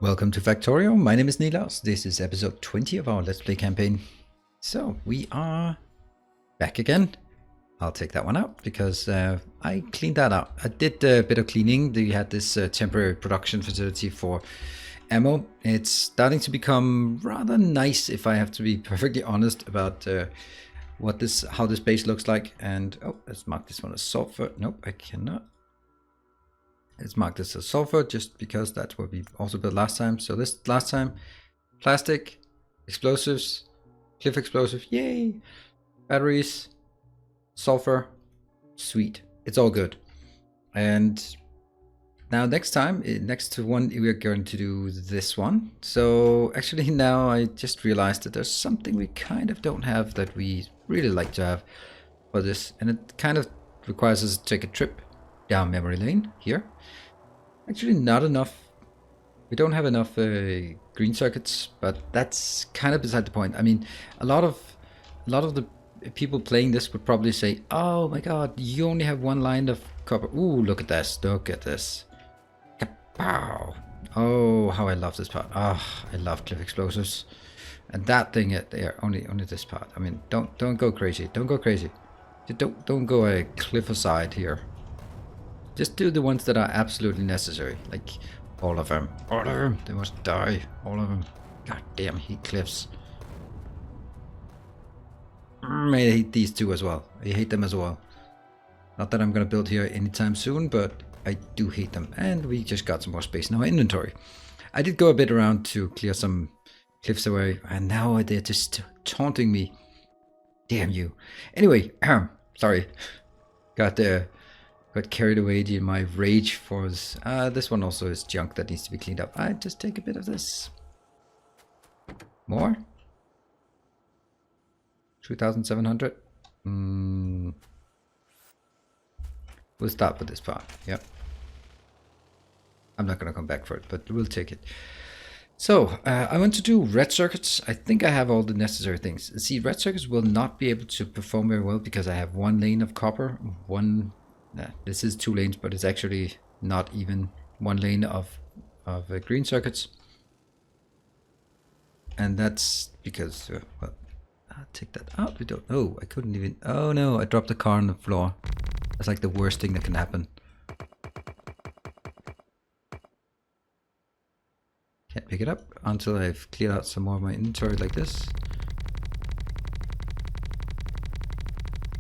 Welcome to Factorio. My name is Nilaus. This is episode 20 of our Let's Play campaign. So we are back again. I'll take that one out because I cleaned that out. I did a bit of cleaning. We had this temporary production facility for ammo. It's starting to become rather nice, if I have to be perfectly honest about how this base looks like. And oh, let's mark this one as sulfur. Nope, I cannot. Let's mark this as sulfur just because that's what we also built last time. So this last time, plastic, explosives, cliff explosive, yay, batteries, sulfur, sweet. It's all good. And now next time, next one, we're going to do this one. So actually now I just realized that there's something we kind of don't have that we really like to have for this. And it kind of requires us to take a trip down memory lane here. Actually not enough. We don't have enough green circuits, but that's kind of beside the point. I mean, a lot of the people playing this would probably say, oh my god, you only have one line of copper. Ooh, look at this, look at this. Kapow. Oh, how I love this part. Oh, I love cliff explosives. And that thing there, only this part. I mean, don't go crazy, don't go crazy. Don't go a cliff aside here. Just do the ones that are absolutely necessary, like all of them. All of them, they must die, all of them. God damn, hate cliffs. I hate these two as well. I hate them as well. Not that I'm gonna build here anytime soon, but I do hate them. And we just got some more space in our inventory. I did go a bit around to clear some cliffs away, and now they're just taunting me. Damn you. Anyway, sorry. Got carried away in my rage for this one also is junk that needs to be cleaned up. I just take a bit of this. More? 2,700. We'll start with this part. Yep. I'm not gonna come back for it, but we'll take it. So I want to do red circuits. I think I have all the necessary things. See, red circuits will not be able to perform very well because I have one lane of copper, this is 2 lanes, but it's actually not even 1 lane of green circuits. And that's because, well, I'll take that out. We don't, oh, I couldn't even, oh no, I dropped the car on the floor. That's like the worst thing that can happen. Can't pick it up until I've cleared out some more of my inventory like this.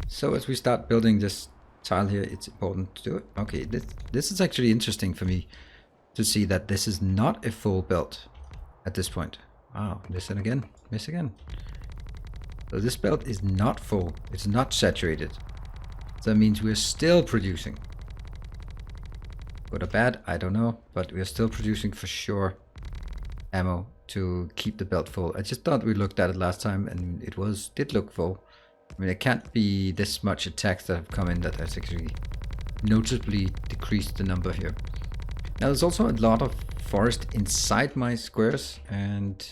So as we start building this tile here, it's important to do it. Okay, this is actually interesting for me to see that this is not a full belt at this point. Wow, miss it again, miss again. So this belt is not full, it's not saturated. So that means we're still producing. Good or bad, I don't know, but we're still producing for sure ammo to keep the belt full. I just thought we looked at it last time and it did look full. I mean, it can't be this much attacks that have come in that has actually noticeably decreased the number here. Now, there's also a lot of forest inside my squares, and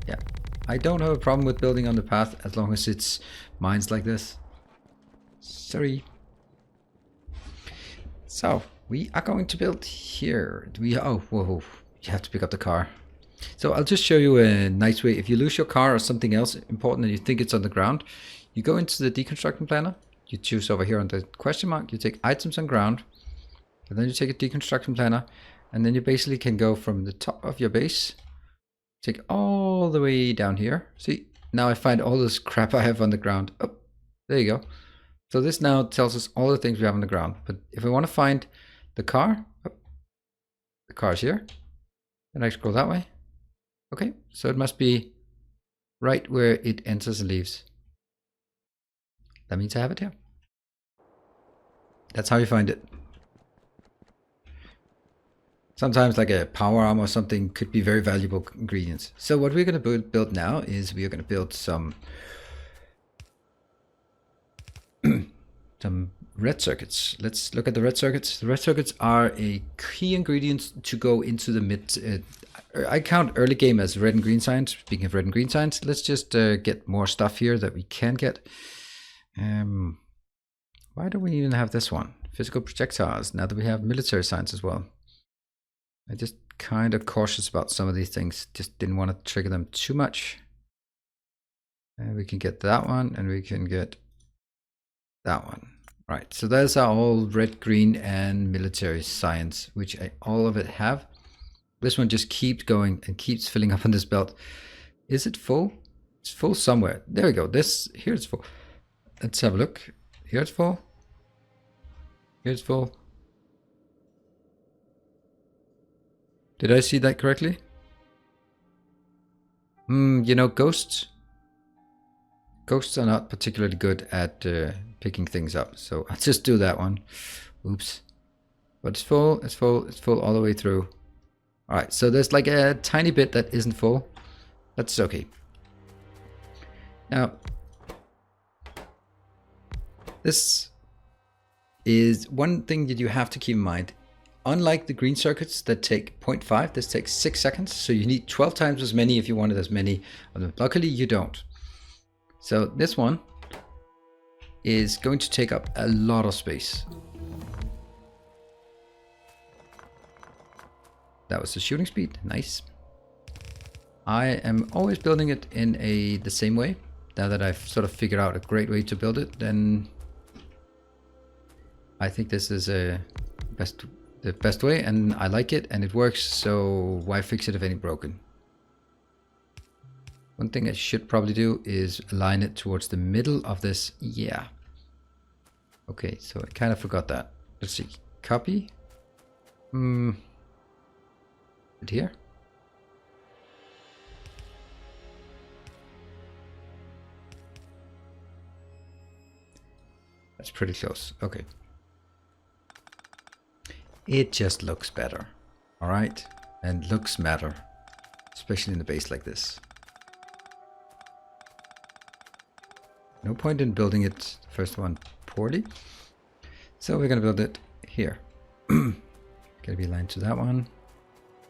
yeah, I don't have a problem with building on the path as long as it's mines like this. Sorry. So, we are going to build here. Oh, whoa, you have to pick up the car. So I'll just show you a nice way. If you lose your car or something else important and you think it's on the ground, you go into the deconstruction planner, you choose over here on the question mark, you take items on ground, and then you take a deconstruction planner, and then you basically can go from the top of your base, take all the way down here. See, now I find all this crap I have on the ground. Oh, there you go. So this now tells us all the things we have on the ground. But if we want to find the car, oh, the car's here, and I scroll that way. Okay, so it must be right where it enters and leaves. That means I have it here. That's how you find it. Sometimes like a power arm or something could be very valuable ingredients. So what we're going to build now is we are going to build some red circuits. Let's look at the red circuits. The red circuits are a key ingredient to go into the mid. I count early game as red and green signs. Speaking of red and green signs, let's just get more stuff here that we can get. Why do we even have this one? Physical projectiles, now that we have military signs as well. I just kind of cautious about some of these things. Just didn't want to trigger them too much. And we can get that one, and we can get that one. Right, so there's our all red, green, and military science, which all of it have. This one just keeps going and keeps filling up on this belt. Is it full? It's full somewhere. There we go. Here it's full. Let's have a look. Here it's full. Here it's full. Did I see that correctly? You know, ghosts are not particularly good at picking things up. So I'll just do that one. Oops. But it's full, it's full, it's full all the way through. All right, so there's like a tiny bit that isn't full. That's okay. Now, this is one thing that you have to keep in mind. Unlike the green circuits that take 0.5, this takes 6 seconds. So you need 12 times as many if you wanted as many of them. Luckily, you don't. So this one is going to take up a lot of space. That was the shooting speed. Nice. I am always building it in the same way. Now that I've sort of figured out a great way to build it, then I think this is the best way, and I like it, and it works, so why fix it if it ain't broken? One thing I should probably do is align it towards the middle of this. Yeah. Okay, so I kind of forgot that. Let's see. Copy. It here? That's pretty close. Okay. It just looks better. All right? And looks matter. Especially in a base like this. No point in building it, the first one, poorly. So we're going to build it here. Going to be aligned to that one.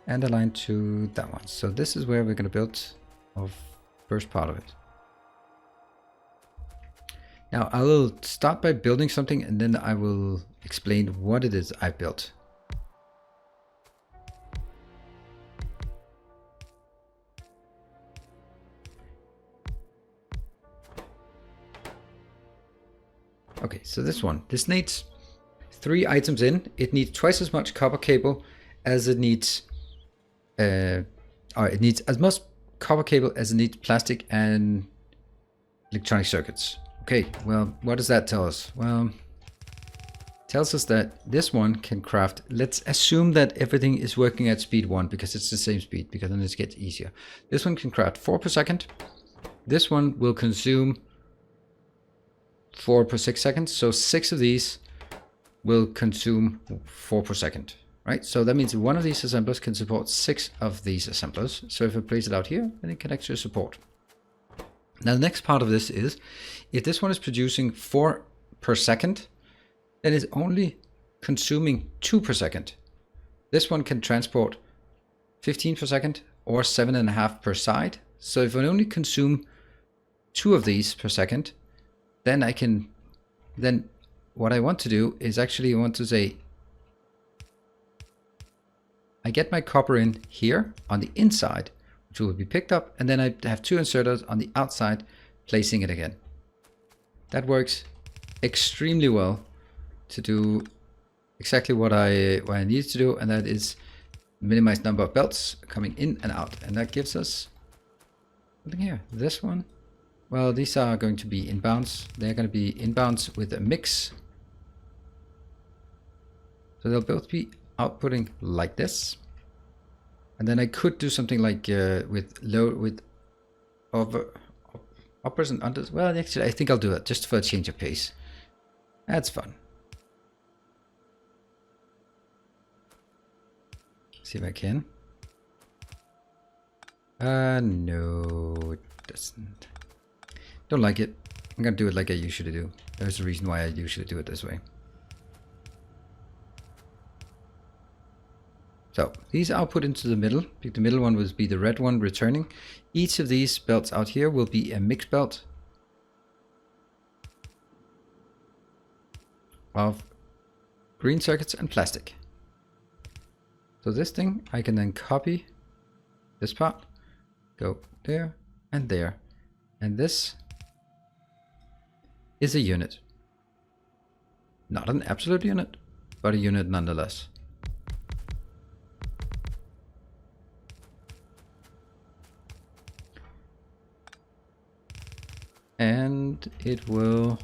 And aligned to that one. So this is where we're going to build our first part of it. Now I will start by building something, and then I will explain what it is I built. Okay, so this needs 3 items in. It needs twice as much copper cable as it needs, it needs as much copper cable as it needs plastic and electronic circuits. Okay, well, what does that tell us? Well, it tells us that this one can craft, let's assume that everything is working at speed 1 because it's the same speed, because then it gets easier. This one can craft 4 per second. This one will consume 4 per 6 seconds. So 6 of these will consume 4 per second, right? So that means one of these assemblers can support 6 of these assemblers. So if I place it out here, then it can actually support. Now the next part of this is, if this one is producing 4 per second, then it's only consuming 2 per second. This one can transport 15 per second or 7.5 per side. So if I only consume 2 of these per second, then what I want to do is actually I want to say, I get my copper in here on the inside, which will be picked up, and then I have 2 inserters on the outside placing it again. That works extremely well to do exactly what I need to do, and that is minimize number of belts coming in and out. And that gives us something here. This one, well, these are going to be inbounds. They're going to be inbounds with a mix. So they'll both be outputting like this. And then I could do something like with uppers and unders. Well, actually, I think I'll do that just for a change of pace. That's fun. See if I can. No, it doesn't. Don't like it. I'm gonna do it like I usually do. There's a reason why I usually do it this way. So these are put into the middle. The middle one will be the red one returning. Each of these belts out here will be a mixed belt of green circuits and plastic. So this thing, I can then copy this part, go there and there. And this is a unit. Not an absolute unit, but a unit nonetheless. And it will,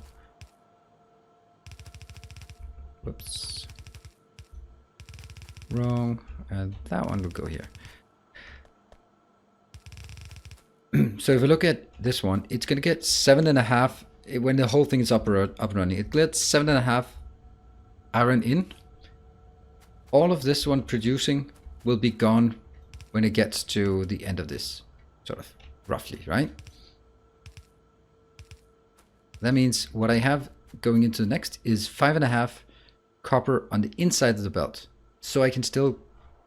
whoops, wrong, and that one will go here. So if we look at this one, it's going to get 7.5 when the whole thing is up and running. It gets 7.5 iron in. All of this one producing will be gone when it gets to the end of this, sort of roughly, right? That means what I have going into the next is 5.5 copper on the inside of the belt. So I can still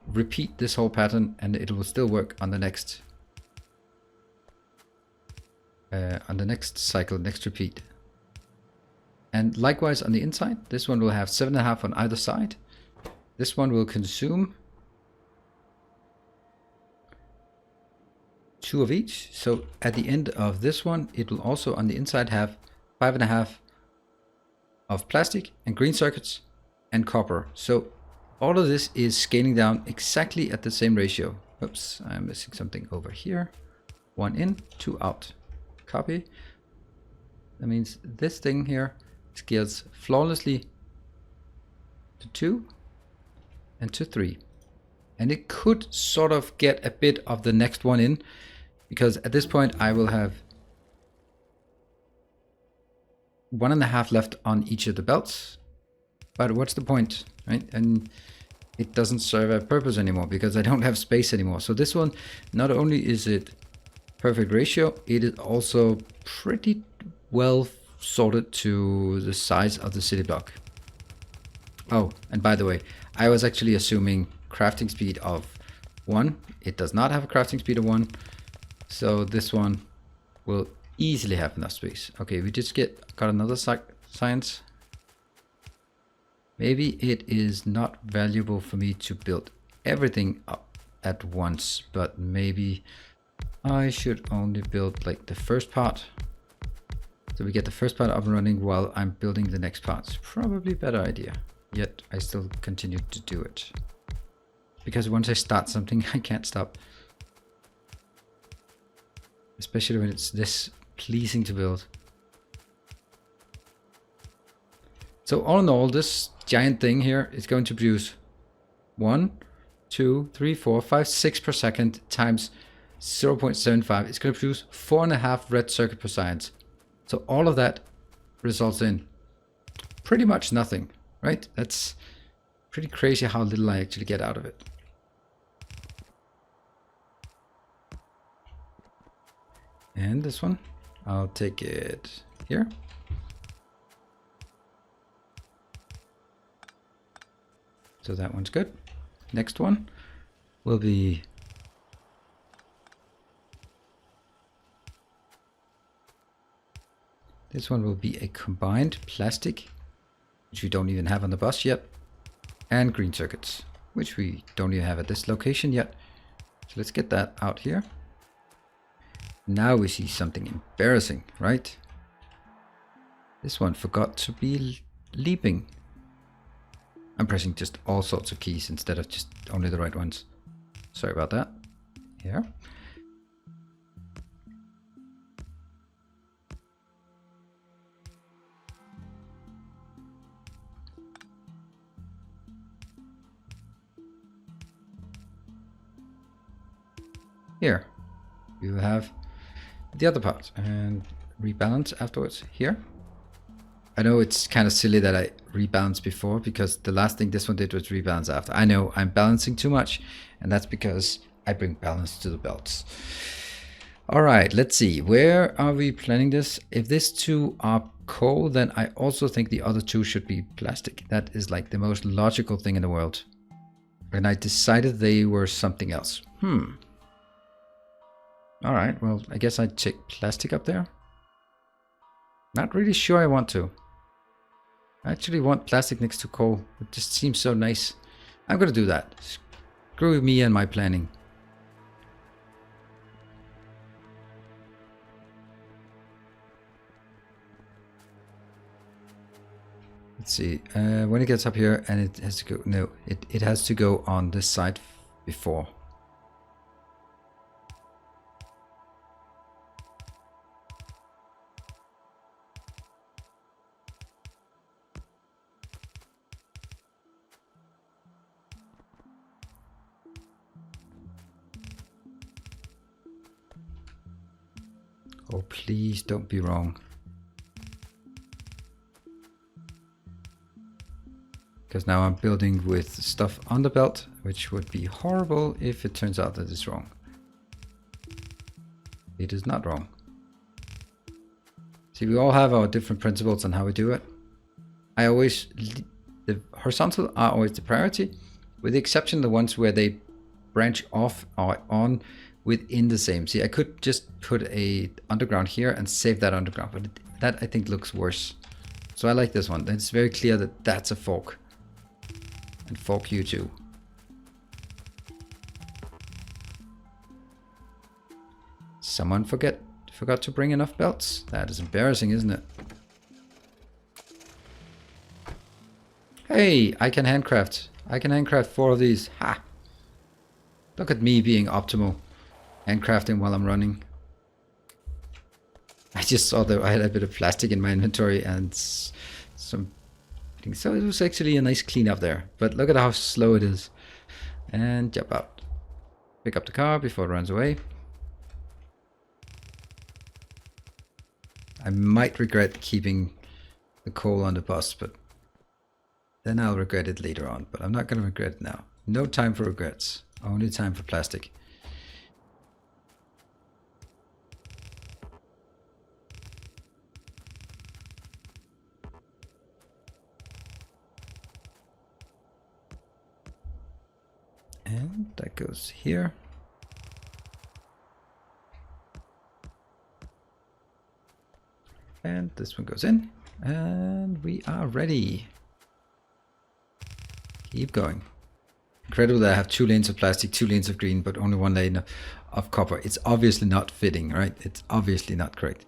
repeat this whole pattern and it will still work on the next cycle, next repeat. And likewise on the inside, this one will have 7.5 on either side. This one will consume 2 of each. So at the end of this one, it will also on the inside have 5.5 of plastic and green circuits and copper. So all of this is scaling down exactly at the same ratio. Oops, I'm missing something over here. 1 in, 2 out. Copy. That means this thing here scales flawlessly to 2 and to 3. And it could sort of get a bit of the next one in, because at this point I will have 1.5 left on each of the belts. But what's the point, right? And it doesn't serve a purpose anymore because I don't have space anymore. So this one, not only is it perfect ratio, it is also pretty well sorted to the size of the city block. Oh, and by the way, I was actually assuming crafting speed of 1. It does not have a crafting speed of 1. So this one will easily have enough space. Okay, we just got another science. Maybe it is not valuable for me to build everything up at once, but maybe I should only build like the first part. So we get the first part up and running while I'm building the next parts. Probably a better idea. Yet I still continue to do it. Because once I start something, I can't stop. Especially when it's this pleasing to build. So all in all, this giant thing here is going to produce 1, 2, 3, 4, 5, 6 per second times 0.75. It's going to produce 4.5 red circuit per science. So all of that results in pretty much nothing, right? That's pretty crazy how little I actually get out of it. And this one, I'll take it here. So that one's good. Next one will be this one will be a combined plastic, which we don't even have on the bus yet, and green circuits, which we don't even have at this location yet. So let's get that out here. Now we see something embarrassing, right? This one forgot to be leaping. I'm pressing just all sorts of keys instead of just only the right ones. Sorry about that. Here. Here, we will have the other part and rebalance afterwards here. I know it's kind of silly that I rebalanced before because the last thing this one did was rebalance after. I know I'm balancing too much, and that's because I bring balance to the belts. All right, let's see. Where are we planning this? If these two are coal, then I also think the other two should be plastic. That is like the most logical thing in the world. And I decided they were something else. All right, well, I guess I'd check plastic up there. Not really sure I want to. I actually want plastic next to coal. It just seems so nice. I'm going to do that. Screw me and my planning. Let's see, when it gets up here and it has to go, no, it has to go on this side before. Oh, please don't be wrong. Because now I'm building with stuff on the belt, which would be horrible if it turns out that it's wrong. It is not wrong. See, we all have our different principles on how we do it. The horizontal are always the priority, with the exception of the ones where they branch off or on within the same. See, I could just put a underground here and save that underground, but that I think looks worse. So I like this one. It's very clear that that's a fork. And fork you too. Someone forgot to bring enough belts. That is embarrassing, isn't it? Hey, I can handcraft. I can handcraft 4 of these. Ha! Look at me being optimal. Handcrafting while I'm running. I just saw that I had a bit of plastic in my inventory and some... So it was actually a nice cleanup there. But look at how slow it is. And jump out. Pick up the car before it runs away. I might regret keeping the coal on the bus, but then I'll regret it later on. But I'm not going to regret it now. No time for regrets. Only time for plastic. And that goes here. And this one goes in. And we are ready. Keep going. Incredible that I have 2 lanes of plastic, 2 lanes of green, but only 1 lane of copper. It's obviously not fitting, right? It's obviously not correct.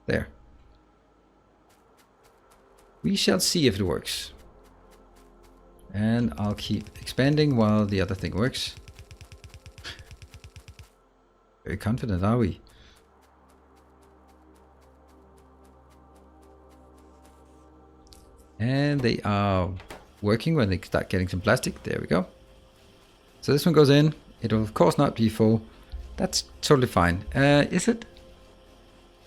There. We shall see if it works. And I'll keep expanding while the other thing works. Very confident, are we? And they are working when they start getting some plastic. There we go. So this one goes in. It will of course not be full. That's totally fine. Is it?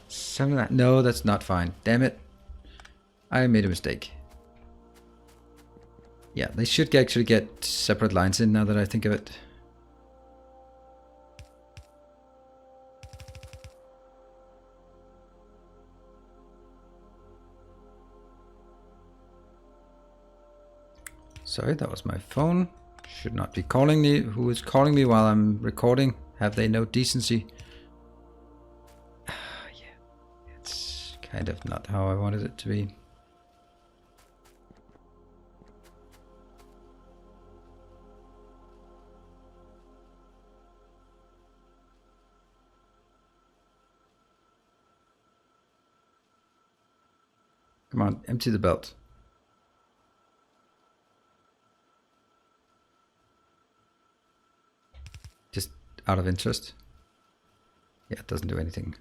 Something like, no, that's not fine. Damn it. I made a mistake. Yeah, they should actually get separate lines in now that I think of it. Sorry, that was my phone. Should not be calling me. Who is calling me while I'm recording? Have they no decency? Yeah, it's kind of not how I wanted it to be. Come on, empty the belt. Just out of interest. Yeah, it doesn't do anything.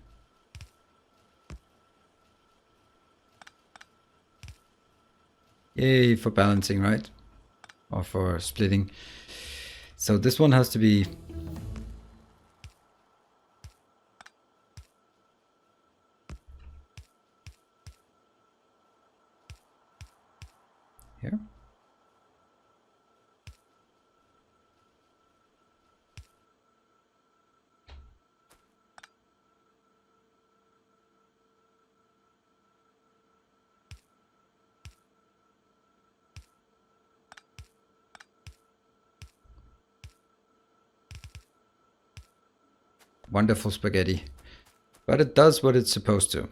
Yay for balancing, right? Or for splitting. So this one has to be... here. Wonderful spaghetti. But it does what it's supposed to.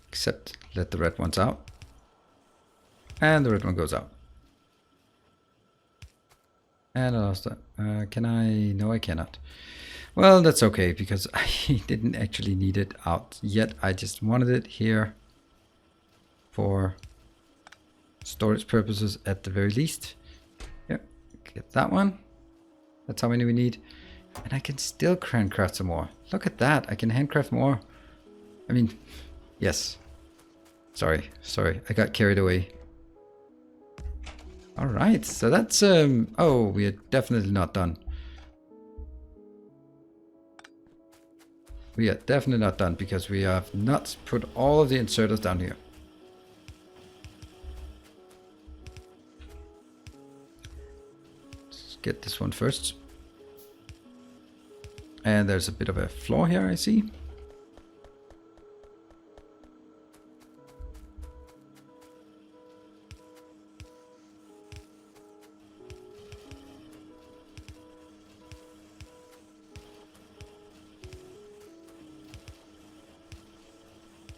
Except let the red ones out. And the red one goes out. And I lost that. Can I? No, I cannot. Well, that's okay, because I didn't actually need it out yet. I just wanted it here for storage purposes at the very least. Yep, get that one. That's how many we need. And I can still handcraft some more. Look at that, I can handcraft more. I mean, yes. Sorry, I got carried away. Alright, so that's, oh, we are definitely not done. We are definitely not done, because we have not put all of the inserters down here. Let's get this one first. And there's a bit of a flaw here, I see.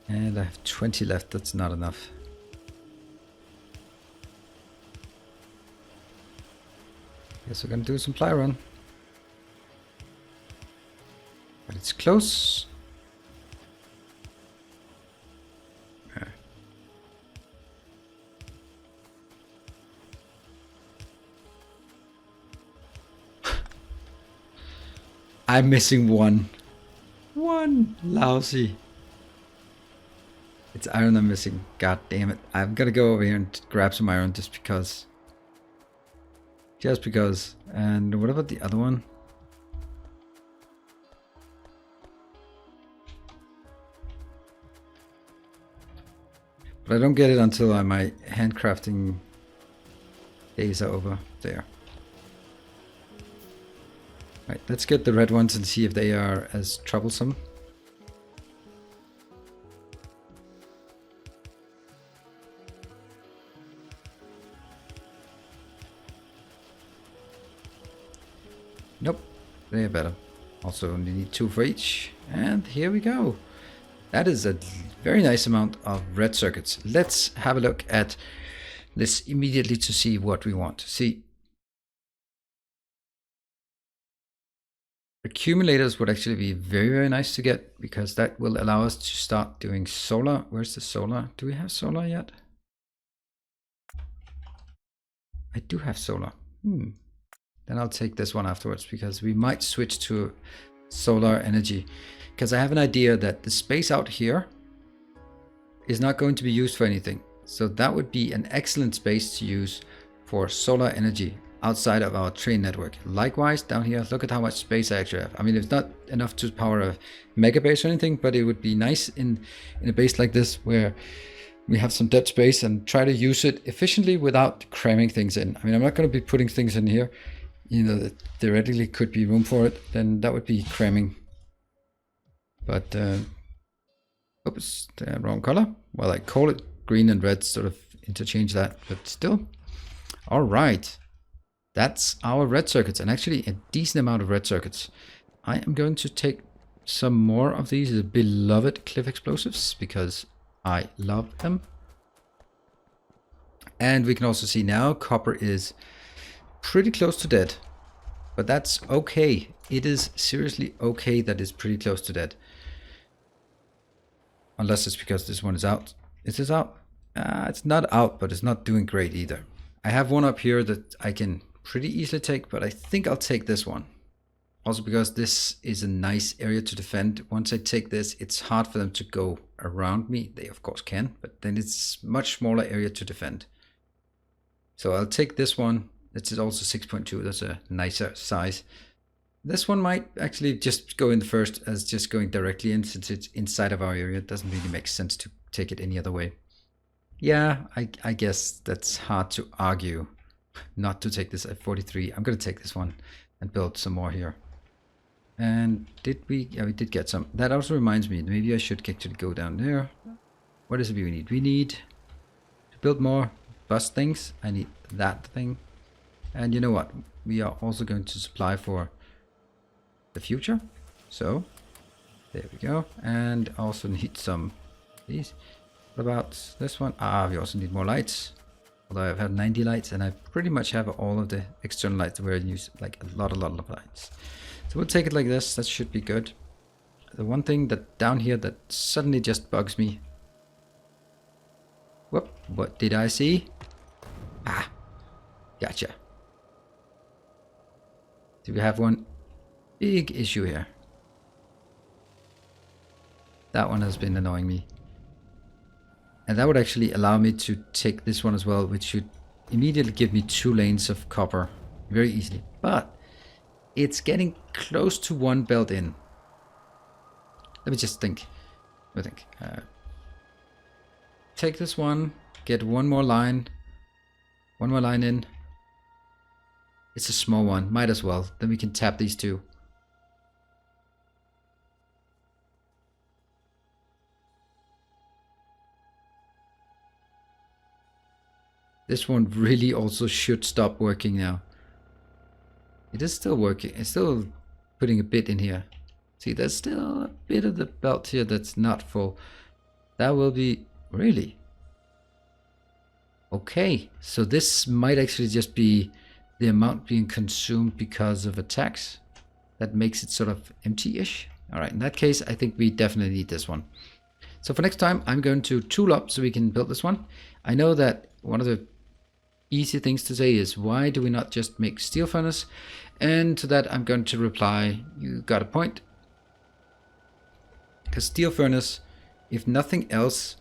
And I have 20 left, that's not enough. Guess we're gonna do some ply run. But it's close. Yeah. I'm missing one. One lousy. It's iron I'm missing. God damn it. I'm gonna go over here and grab some iron just because. Just because. And what about the other one? But I don't get it until my handcrafting days are over. There. Right, let's get the red ones and see if they are as troublesome. Nope, they are better. Also only need 2 for each. And here we go. That is a very nice amount of red circuits. Let's have a look at this immediately to see what we want to see. Accumulators would actually be very, very nice to get, because that will allow us to start doing solar. Where's the solar? Do we have solar yet? I do have solar. Then I'll take this one afterwards, because we might switch to solar energy. Because I have an idea that the space out here is not going to be used for anything. So that would be an excellent space to use for solar energy outside of our train network. Likewise, down here, look at how much space I actually have. I mean, it's not enough to power a mega base or anything, but it would be nice in a base like this where we have some dead space and try to use it efficiently without cramming things in. I mean, I'm not going to be putting things in here, you know, that theoretically could be room for it. Then that would be cramming. But, oops, the wrong color. Well, I call it green and red, sort of interchange that, but still. All right. That's our red circuits, and actually a decent amount of red circuits. I am going to take some more of these beloved cliff explosives, because I love them. And we can also see now copper is pretty close to dead. But that's okay. It is seriously okay that it's pretty close to dead. Unless it's because this one is out. Is this out? It's not out, but it's not doing great either. I have one up here that I can pretty easily take, but I think I'll take this one. Also because this is a nice area to defend. Once I take this, it's hard for them to go around me. They of course can, but then it's much smaller area to defend. So I'll take this one. This is also 6.2. That's a nicer size. This one might actually just go in the first as just going directly in, since it's inside of our area. It doesn't really make sense to take it any other way. Yeah, I guess that's hard to argue not to take this at 43. I'm going to take this one and build some more here. And did we? Yeah, we did get some. That also reminds me, maybe I should actually go down there. What is it we need? We need to build more bus things. I need that thing. And you know what? We are also going to supply for the future. So there we go. And also need some of these. What about this one? We also need more lights. Although I've had 90 lights and I pretty much have all of the external lights where I use like a lot of lights. So we'll take it like this. That should be good. The one thing that down here that suddenly just bugs me. Whoop, what did I see? Ah, gotcha. Do we have one big issue here? That one has been annoying me. And that would actually allow me to take this one as well, which should immediately give me 2 lanes of copper very easily. But it's getting close to 1 belt in. Let me just think. Take this one, get one more line in. It's a small one, might as well. Then we can tap these 2. This one really also should stop working now. It is still working. It's still putting a bit in here. See, there's still a bit of the belt here that's not full. That will be... Really? Okay, so this might actually just be the amount being consumed because of attacks. That makes it sort of empty-ish. Alright, in that case, I think we definitely need this one. So for next time, I'm going to tool up so we can build this one. I know that one of the easy things to say is, why do we not just make steel furnace? And to that, I'm going to reply, you got a point. Because steel furnace, if nothing else,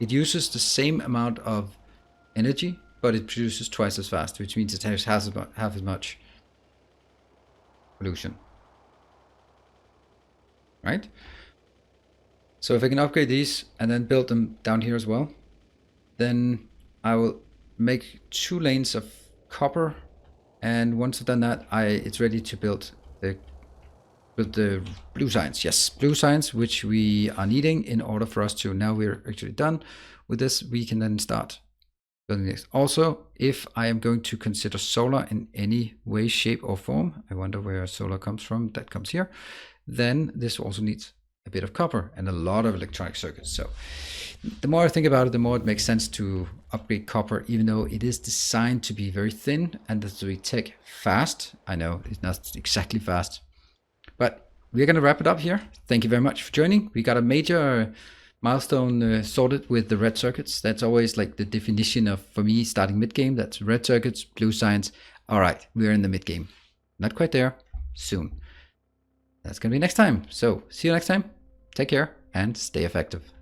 it uses the same amount of energy, but it produces twice as fast, which means it has half as much pollution. Right? So if I can upgrade these and then build them down here as well, then I will make 2 lanes of copper, and once I've done that, it's ready to build the blue science. Yes, blue science, which we are needing in order for us to, now we're actually done with this, we can then start building this. Also, if I am going to consider solar in any way, shape or form, I wonder where solar comes from, that comes here, then this also needs a bit of copper and a lot of electronic circuits. So the more I think about it, the more it makes sense to upgrade copper, even though it is designed to be very thin and to be tech fast. I know it's not exactly fast, but we're going to wrap it up here. Thank you very much for joining. We got a major milestone sorted with the red circuits. That's always like the definition of, for me, starting mid game. That's red circuits, blue science. All right, we're in the mid game. Not quite there, soon. That's going to be next time. So see you next time. Take care and stay effective.